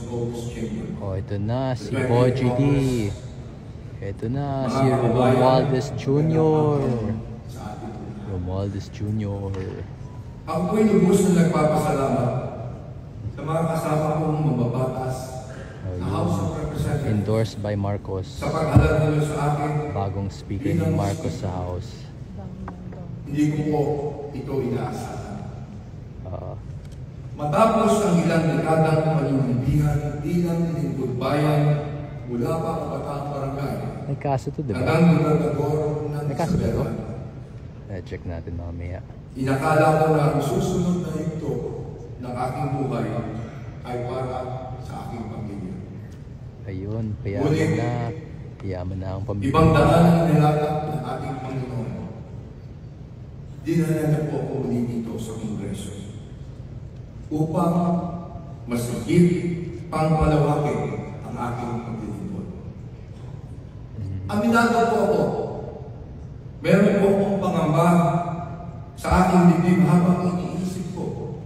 Oh, ito na si Boji D. Ito na si Romualdez Jr. Romualdez Jr. Ako po'y lubos na nagpapasalamat sa mga kasama kong mababatas sa House of Representatives. Endorsed by Marcos. Sa pag-alala nyo sa akin, bagong speaker ni Marcos sa House. Hindi ko po ito inaasahan. Matapos ang ilang dekadang paninindigan bilang lingkod bayan mula pa Kabataang Barangay. May kaso to, diba? Hanggang gobernador ng may kaso ba to? Isabela. Check natin mamaya. Inakala ko na ang susunod na ito ng aking buhay ay para sa aking pamilya. Ayun, payaman na. Payaman na ang pamilya. Ibang daan ang nilalap ng ating Panginoon. Dinala niya po ako muli dito sa Kongreso upang mas higit pang palawakin ang aking paglilingkod. Aminado po ako, meron po akong pangamba sa aking dibdib habang iniisip ko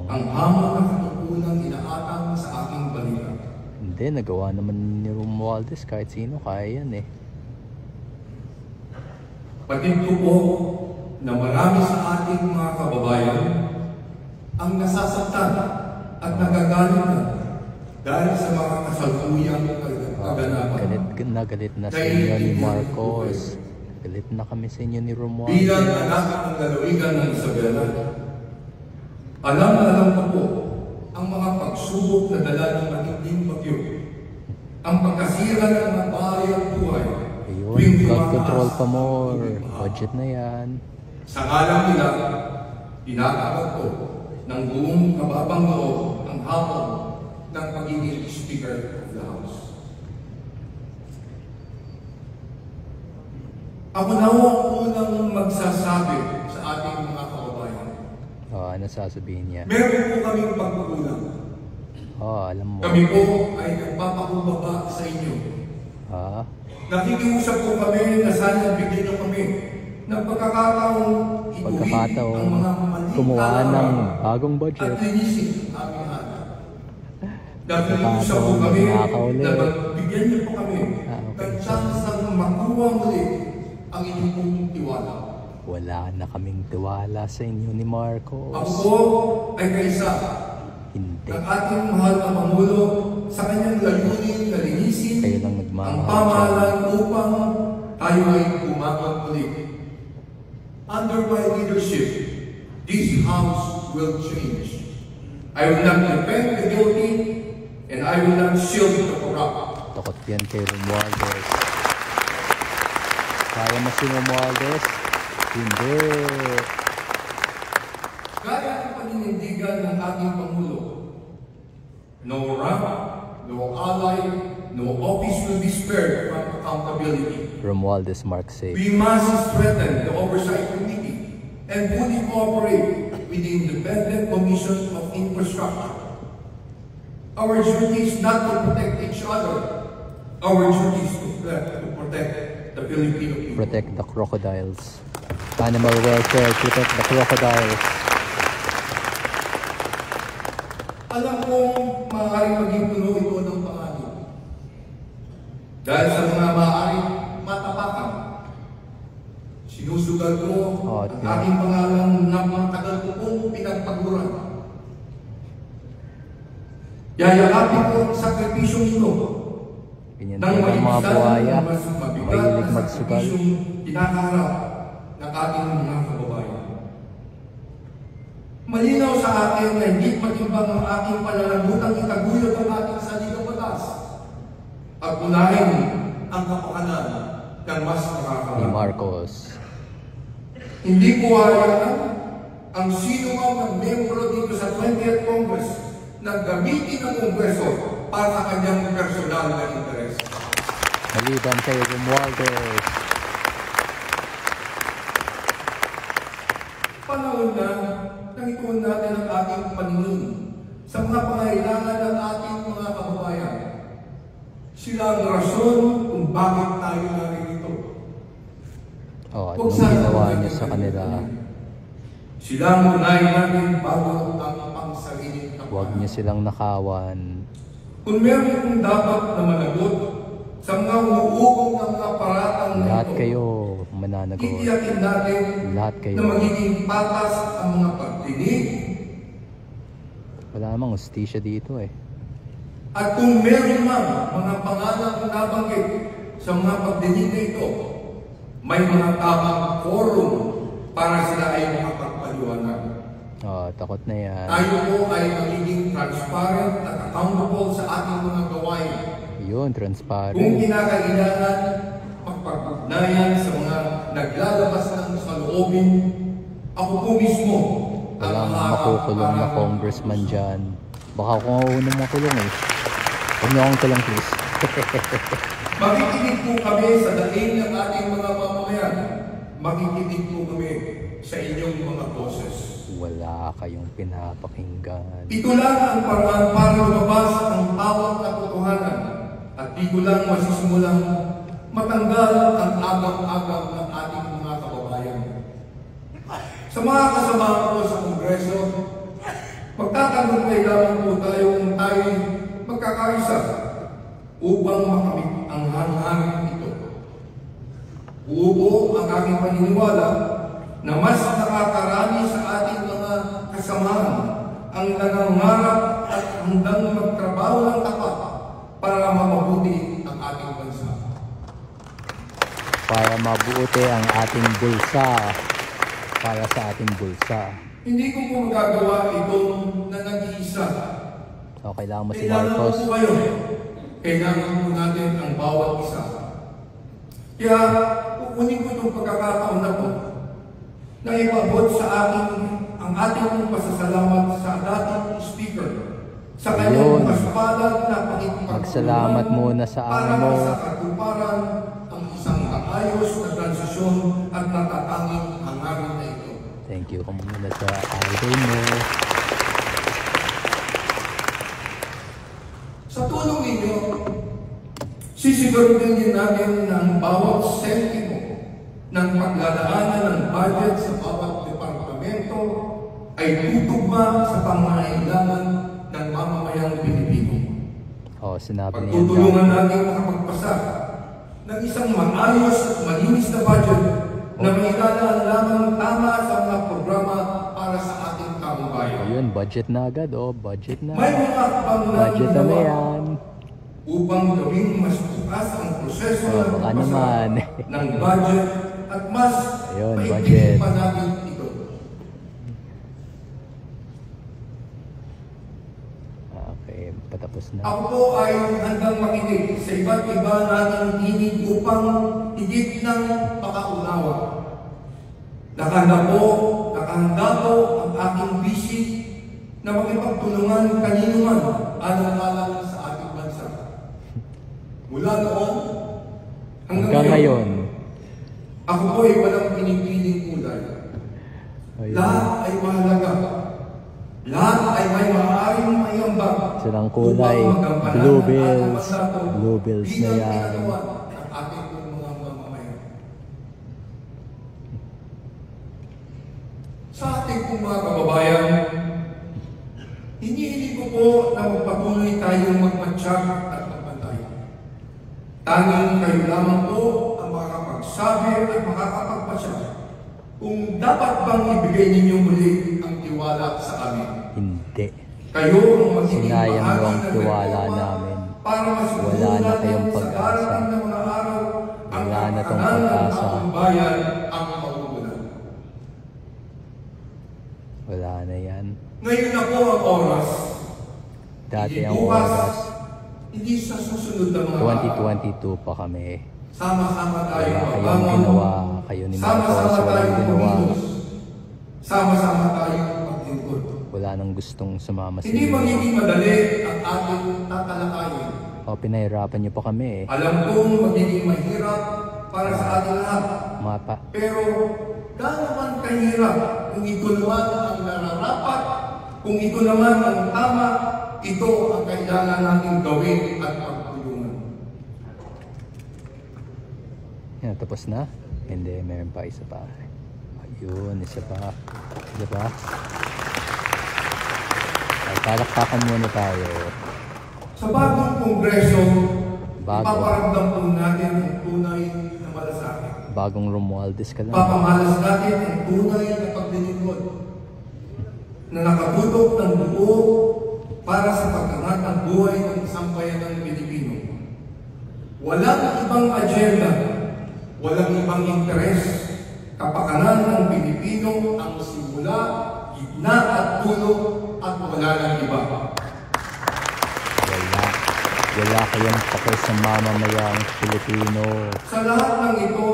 ang hamon na katutunang inaatang sa aking balita. Hindi, nagawa naman ni Romualdez kahit sino, kaya yan eh. Patid ko po na marami sa ating mga kababayan ang nasasaktan at nagagalit na dahil sa mga kasalukuyang kaganapan. Galit na sa inyo ni Marcos. Galit na kami sa inyo ni Romualdez. Bilang anak ng lalawigan ng Isabela, alam ko po ang mga pagsubok na dala ng matinding bagyo, ang pagkasira ng mga bahay at buhay. Ayun, flood control pa more. Budget na yan. Sa ngalang nila, pinakabot ko ng buong kababang loob ang hapon ng pagiging Speaker of the House. Ako na ang unang magsasabi sa ating mga kababayan. Ano sasabihin niya? Meron po kaming pagkukulang. Alam mo. Kami po ay nagpapakumbaba sa inyo. Nakikiusap po kami na sana bigyan nyo kami ng pagkakataong ang mga gumawa ng bagong budget. At linisin aming anak. Nakikiusap po kami na bigyan nyo po kami ng chance ng makuha muli ang inyong pong tiwala. Wala na kaming tiwala sa inyo ni Marcos. Ako po ay kaisa ng ating mahal na Pangulo sa kanyang layunin na linisin ang pamahalaan upang tayo ay umangat muli. Under my leadership, this House will change. I will not defend the guilty and I will not shield the corrupt. Takot yan kay Romualdez. Kaya mo si Romualdez? Hindi. Gaya ng paninindigan ng ating Pangulo, no rank, no ally, no office will be spared from accountability. Romualdez Mark say. We must strengthen the Oversight Committee and fully cooperate with the Independent Commission of Infrastructure. Our duty is not to protect each other. Our duty is to protect the Filipino people. Protect the crocodiles. Animal welfare, protect the crocodiles. Alam kong maaaring maging puno ito ng pangalan. Dahil sa mga maaaring matapakan, sinusugal ko ang aking pangalan na matagal ko pong pinagpaguran. Yayakapin ko ang sakripisyong ito nang maipisan mas mabigat na sakripisyong kinakaharap ng ating mga kababayan. Malinaw sa atin na hindi matimbang ang ating pananabutang itaguyod ang ating saligang batas at unahin ang kapakanan ng mas nakakaroon. Ni Marcos. Hindi ko hayaan ang sino man ng membro dito sa 20th Congress na gamitin ang Kongreso para sa kanyang personal na interes. Maliban kay Romualdez. Panahon na ituon natin ang ating paningin sa mga pangailangan ng ating mga kababayan. Sila ang rason kung bakit tayo narito. Anong ginawa niya sa kanila? Sila ang unahin natin bago ang pangsariling kapakanan. Huwag niya silang nakawan. Kung meron kong dapat na managot sa mga umuugong ng mga paratang na Lahat ito, kayo mananagot. titiyakin natin Lahat kayo. na magiging patas ang mga pagdinig. Wala namang hustisya dito eh. At kung meron man mga pangalang nabanggit sa mga pagdinig na ito, may mga tamang forum para sila ay makapagpaliwanag. Oh, takot na yan. Tayo po ay magiging transparent at accountable sa ating mga gawain. Yun, Kung transparent. kinakailangan, magpapagnayan sa mga naglalabas ng saloobin, ako po mismo ang Walang haharap makukulong na para- congressman dyan. Baka ako nga unang makulong eh. Huwag niyo akong tulong please. Makikinig po kami sa daing ng ating mga mamamayan. Makikinig po kami sa inyong mga boses. Wala kayong pinapakinggan. Ito lang ang paraan para lumabas ang tawag katotohanan at dito lang masisimulang matanggal ang agam-agam ng ating mga kababayan. Sa mga kasama ko sa Kongreso, magtatanong lamang po tayo kung tayo magkakaisa upang makamit ang hangarin ito. Buo ang aking paniniwala na mas nakakarami sa ating mga kasamahan ang nangangarap at handang magtrabaho ng tapat para mapabuti ang ating bansa. Para mabuti ang ating bulsa. Para sa ating bulsa. Hindi ko po magagawa itong na nag-iisa. O, kailangan mo si Kailangan Marcos. po kayo. Kailangan po natin ang bawat isa. Kaya, kukunin ko itong pagkakataon na po na ipabot sa ating ang ating pasasalamat sa dating speaker sa kanyang Ayun. paspalag na pakikipagtulungan Magsalamat muna sa para amo. sa katuparan ang isang maayos na transisyon at natatanging hangarin na ito. Thank you ka muna sa idol mo. Sa tulong ninyo, sisiguraduhin din natin na ang bawat sentimo ng paglalaanan ng budget sa bawat departamento ay tutugma sa pangangailangan ng mamamayang Pilipino. O, sinabi niya Pagtutulungan natin makapagpasa ng isang maayos at malinis na budget na may ilaan lamang tama sa mga programa para sa ating kamubayan. Ayun, budget na agad. O, budget na. May mga akbang na Budget na ginawa yan. upang gawing mas bukas ang proseso Oh, ng baka pagbasa naman. ng budget at mas Ayun, maigtingin budget. pa natin ito. Okay, patapos na. Ako po ay handang makinig sa iba't iba nating tinig upang higit ng makaunawa. Nakahanda po ang aking bisig na makipagtulungan kanino man alang-alang sa ating bansa. Mula noon Hanggang ngayon. ako po ay walang pinipiling kulay. Ayun. Lahat ay mahalaga. Lahat ay may maaaring maiambag. Silang kulay, upang magampanan blue ang ating bills. mandato Blue bills na bilang yan. ginagawa ng ating mga mamamayan. Sa ating pong mga kababayan, hinihiling ko po na magpatuloy tayong magmatsyag at magbantay. Tanging kayo lamang po ang makakapagsabi at makakapagpasya kung dapat bang ibigay ninyo muli ang tiwala sa amin. Hindi. Kayo ang magiging Sinayang mo ang bahagi ng tiwala reforma namin. para masiguro Wala na natin kayong sa pag-asa. darating na mga araw ang Wala na tong kapakanan ng pag-asa. ating bayan ang mauunan. Wala na yan. Ngayon na po ang oras. Dati Hindi ang bukas, oras. hindi sa susunod na mga araw. 2022 pa kami. Sama-sama tayo Wala kayong magbangon. ginawa. Kayo ni Marcos, Sama-sama tayo walang ginawa. kumilos. Sama-sama tayo maglingkod. Wala nang gustong sumama sa Hindi inyo. magiging madali ang ating tatalakayin. O, pinahirapan niyo pa kami eh. Alam kong magiging mahirap para sa ating lahat. Mapa. Pero gaano man kahirap kung ito naman ang nararapat, kung ito naman ang tama, ito ang kailangan natin gawin at pagtulungan. Yan, tapos na? Hindi, meron pa isa pa. Ayun, isa pa. Diba? Ay, palakpakan muna tayo. Sa bagong kongreso, Bago. ipaparamdam po natin ang tunay na malasakit. Bagong Romualdez ka lang. Papamalas natin ang tunay na paglilingkod na nakatulog ng buo para sa pagkangat ng buhay ng isang bayanang Pilipino. Walang ibang agenda, walang ibang interes, kapakanan ng Pilipino ang simula, gitna at dulo at wala ng iba. Wala kayong pake sa mamamayang Pilipino. Sa lahat ng ito,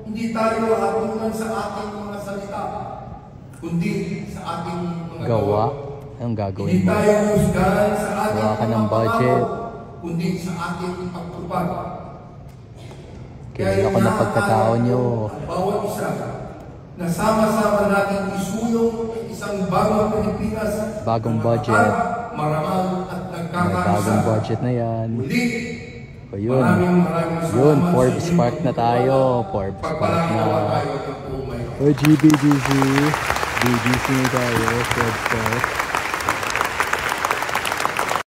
hindi tayo hatungan sa ating mga salita, kundi sa ating mga Gawa? Anong gagawin Hindi mo? tayo husgahan sa ating Gawa ka ng mga budget. pangako, kundi sa ating pagtupad. Kilala ko na pagkatao nyo. Ang bawat isa na sama-sama natin isulong ang isang bagong Pilipinas. Bagong na budget. matatag, marangal at May nagkakaisa. bagong budget na yan. Muli, O yun. maraming Yun, salamat Forbes sa inyo. Park na tayo. Forbes Park Pagpalain na. nawa tayo ng buong may O GBGC. BGC na tayo. Forbes Park.